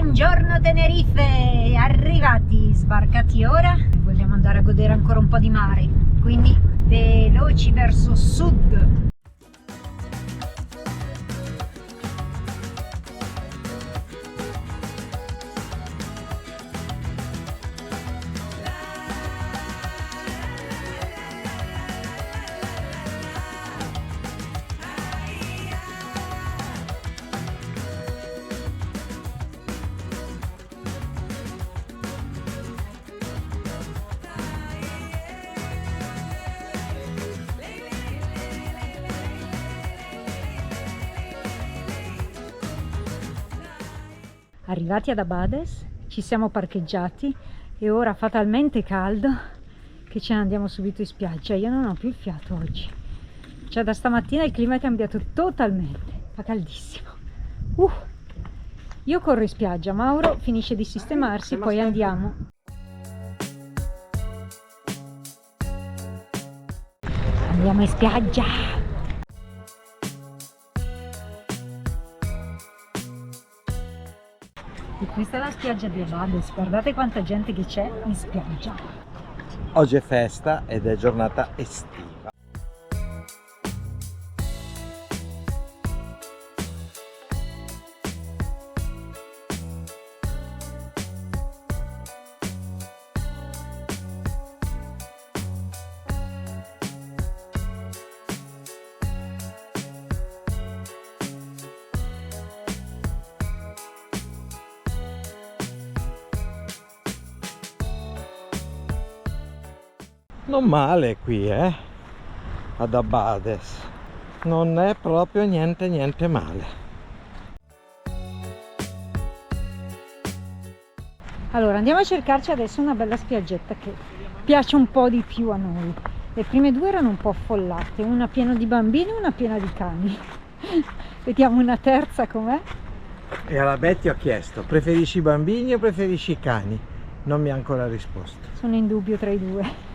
Buongiorno Tenerife, arrivati, sbarcati ora. Vogliamo andare a godere ancora un po' di mare, quindi veloci verso sud. Arrivati ad Abades, ci siamo parcheggiati e ora fa talmente caldo che ce ne andiamo subito in spiaggia. Io non ho più il fiato oggi. Cioè da stamattina il clima è cambiato totalmente, fa caldissimo. Io corro in spiaggia, Mauro finisce di sistemarsi, poi andiamo. Andiamo in spiaggia! E questa è la spiaggia di Abades, guardate quanta gente che c'è in spiaggia. Oggi è festa ed è giornata estiva. Non male qui, ad Abades. Non è proprio niente male. Allora andiamo a cercarci adesso una bella spiaggetta che piace un po' di più a noi. Le prime due erano un po' affollate, una piena di bambini e una piena di cani. Vediamo una terza com'è. E alla Betty ho chiesto: preferisci i bambini o preferisci i cani? Non mi ha ancora risposto. Sono in dubbio tra i due.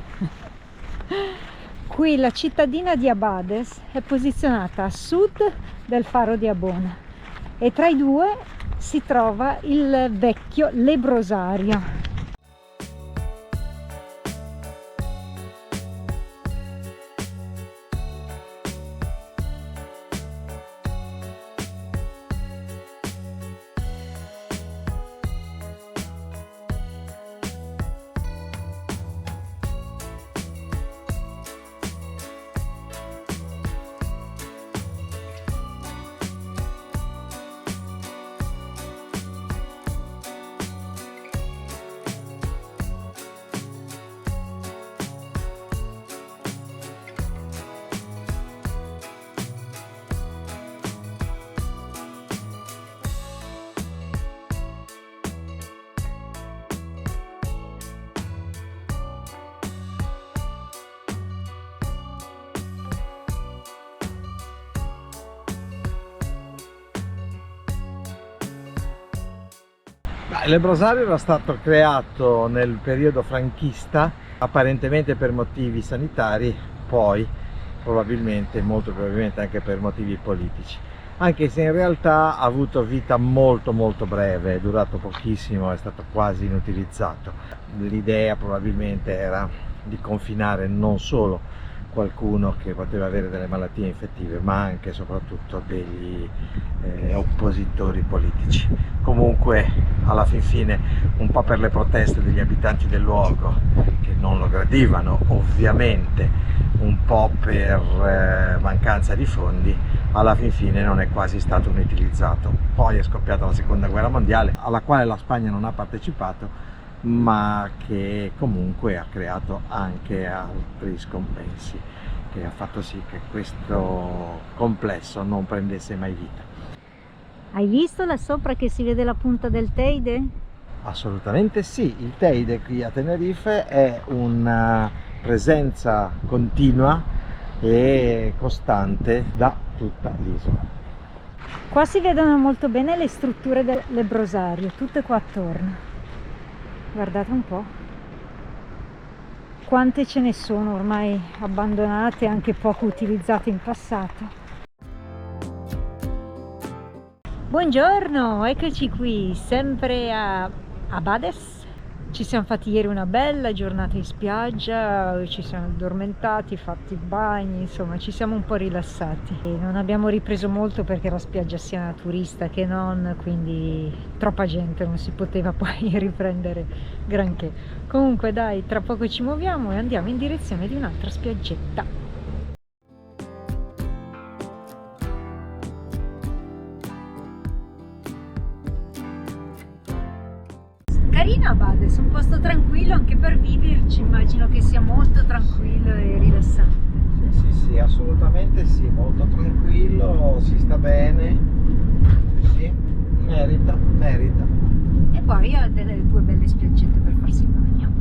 Qui la cittadina di Abades è posizionata a sud del faro di Abona e tra i due si trova il vecchio lebbrosario. Il lebbrosario era stato creato nel periodo franchista, apparentemente per motivi sanitari, poi molto probabilmente anche per motivi politici, anche se in realtà ha avuto vita molto breve, è durato pochissimo, è stato quasi inutilizzato. L'idea probabilmente era di confinare non solo qualcuno che poteva avere delle malattie infettive, ma anche e soprattutto degli oppositori politici. Comunque alla fin fine, un po' per le proteste degli abitanti del luogo che non lo gradivano, ovviamente un po' per mancanza di fondi, alla fin fine non è quasi stato utilizzato. Poi è scoppiata la seconda guerra mondiale, alla quale la Spagna non ha partecipato, ma che comunque ha creato anche altri scompensi, che ha fatto sì che questo complesso non prendesse mai vita. Hai visto là sopra che si vede la punta del Teide? Assolutamente sì, il Teide qui a Tenerife è una presenza continua e costante da tutta l'isola. Qua si vedono molto bene le strutture del lebbrosario, tutte qua attorno. Guardate un po' quante ce ne sono ormai abbandonate e anche poco utilizzate in passato. Buongiorno, eccoci qui, sempre a Bades. Ci siamo fatti ieri una bella giornata in spiaggia, ci siamo addormentati, fatti i bagni, insomma ci siamo un po' rilassati. E non abbiamo ripreso molto perché la spiaggia sia turista che non, quindi troppa gente, non si poteva poi riprendere granché. Comunque dai, tra poco ci muoviamo e andiamo in direzione di un'altra spiaggetta. Carina Bades, un posto tranquillo anche per viverci, immagino che sia molto tranquillo e rilassante. Sì, assolutamente sì, molto tranquillo, si sta bene, sì, merita. E poi ha delle due belle spiaggette per farsi il bagno.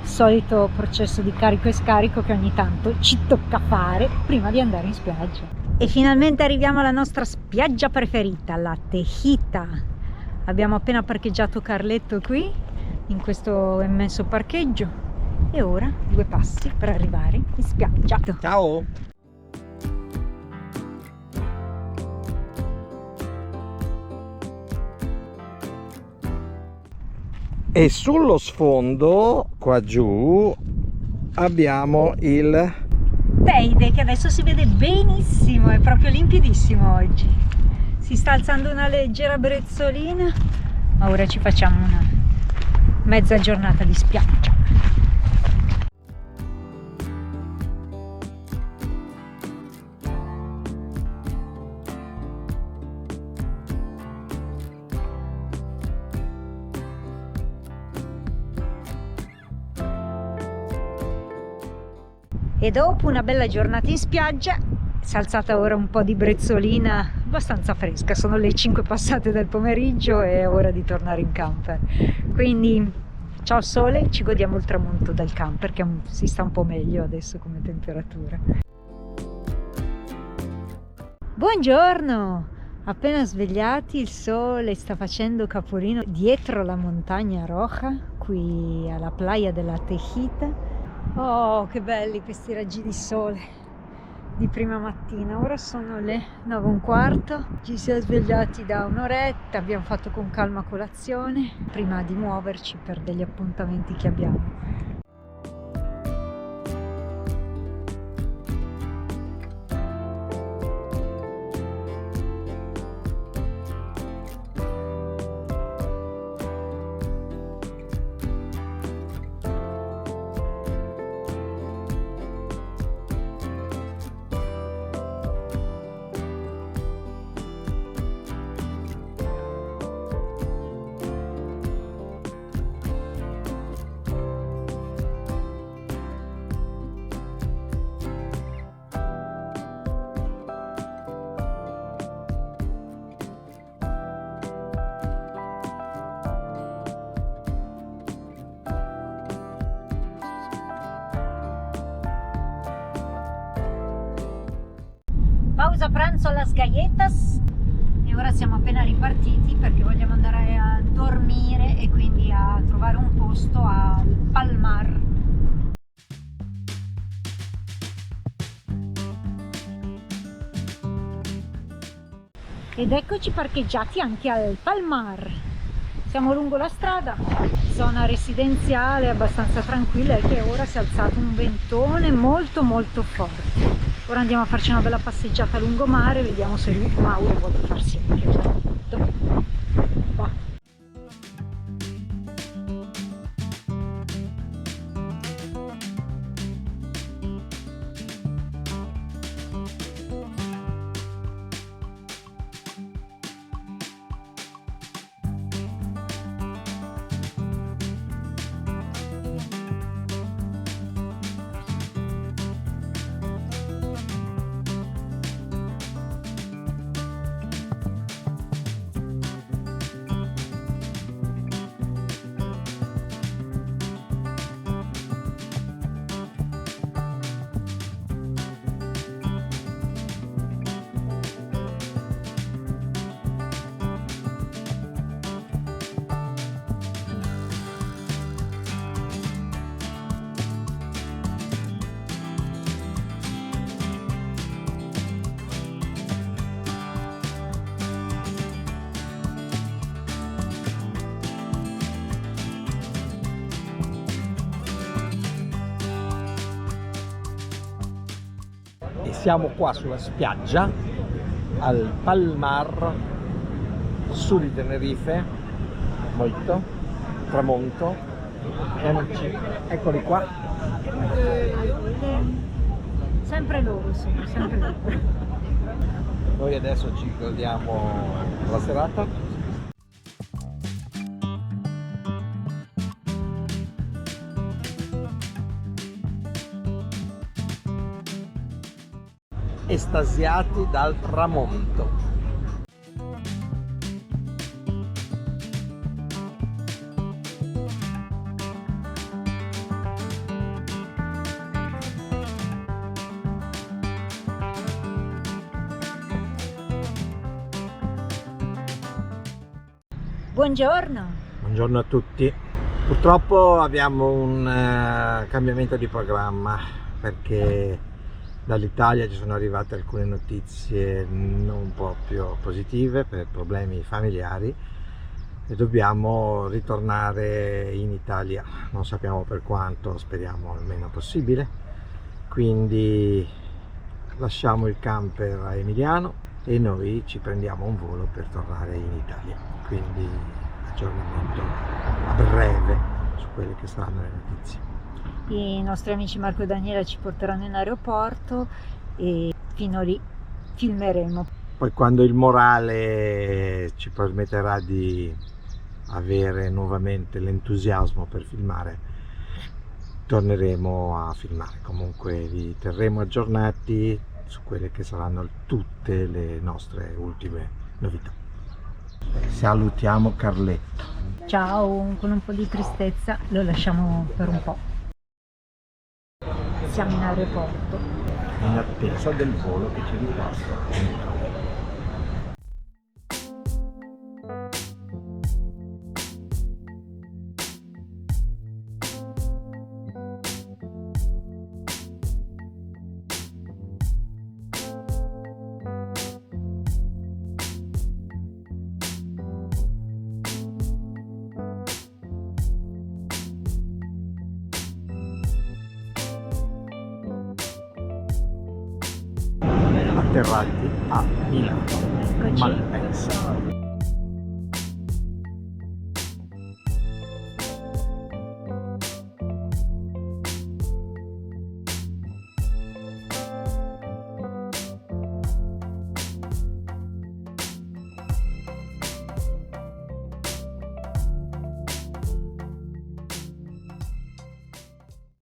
Solito processo di carico e scarico che ogni tanto ci tocca fare prima di andare in spiaggia. E finalmente arriviamo alla nostra spiaggia preferita, la Tejita. Abbiamo appena parcheggiato Carletto qui, in questo immenso parcheggio, e ora 2 passi per arrivare in spiaggia. Ciao! E sullo sfondo, qua giù, abbiamo il Teide, che adesso si vede benissimo, è proprio limpidissimo oggi. Si sta alzando una leggera brezzolina, ma ora ci facciamo una mezza giornata di spiaggia. E dopo una bella giornata in spiaggia si è alzata ora un po' di brezzolina abbastanza fresca, sono le 5 passate del pomeriggio e è ora di tornare in camper. Quindi ciao sole, ci godiamo il tramonto dal camper che si sta un po' meglio adesso come temperatura. Buongiorno! Appena svegliati, il sole sta facendo capolino dietro la montagna Roja, qui alla playa della Tejita. Oh, che belli questi raggi di sole di prima mattina. Ora sono le 9:15, ci siamo svegliati da un'oretta, abbiamo fatto con calma colazione prima di muoverci per degli appuntamenti che abbiamo. Pausa pranzo alla Galletas e ora siamo appena ripartiti perché vogliamo andare a dormire e quindi a trovare un posto al Palmar. Ed eccoci parcheggiati anche al Palmar. Siamo lungo la strada, zona residenziale abbastanza tranquilla, e che ora si è alzato un ventone molto forte. Ora andiamo a farci una bella passeggiata a lungomare, vediamo se Mauro vuole farsi anche un bagno. Va. Siamo qua sulla spiaggia al Palmar, su di Tenerife, molto tramonto, e amici, eccoli qua. Sempre loro sono, sempre loro. Noi adesso ci godiamo la serata. Estasiati dal tramonto. Buongiorno. Buongiorno a tutti. Purtroppo abbiamo un cambiamento di programma, perché dall'Italia ci sono arrivate alcune notizie non proprio positive per problemi familiari e dobbiamo ritornare in Italia. Non sappiamo per quanto, speriamo il meno possibile. Quindi lasciamo il camper a Emiliano e noi ci prendiamo un volo per tornare in Italia. Quindi aggiornamento a breve su quelle che saranno le notizie. I nostri amici Marco e Daniela ci porteranno in aeroporto e fino lì filmeremo. Poi quando il morale ci permetterà di avere nuovamente l'entusiasmo per filmare, torneremo a filmare. Comunque vi terremo aggiornati su quelle che saranno tutte le nostre ultime novità. Salutiamo Carletto. Ciao, con un po' di tristezza lo lasciamo per un po'. Siamo in aeroporto. In attesa del volo che ci ripassa in Italia. Atterrati a Milano, Eccoci. Malpensa.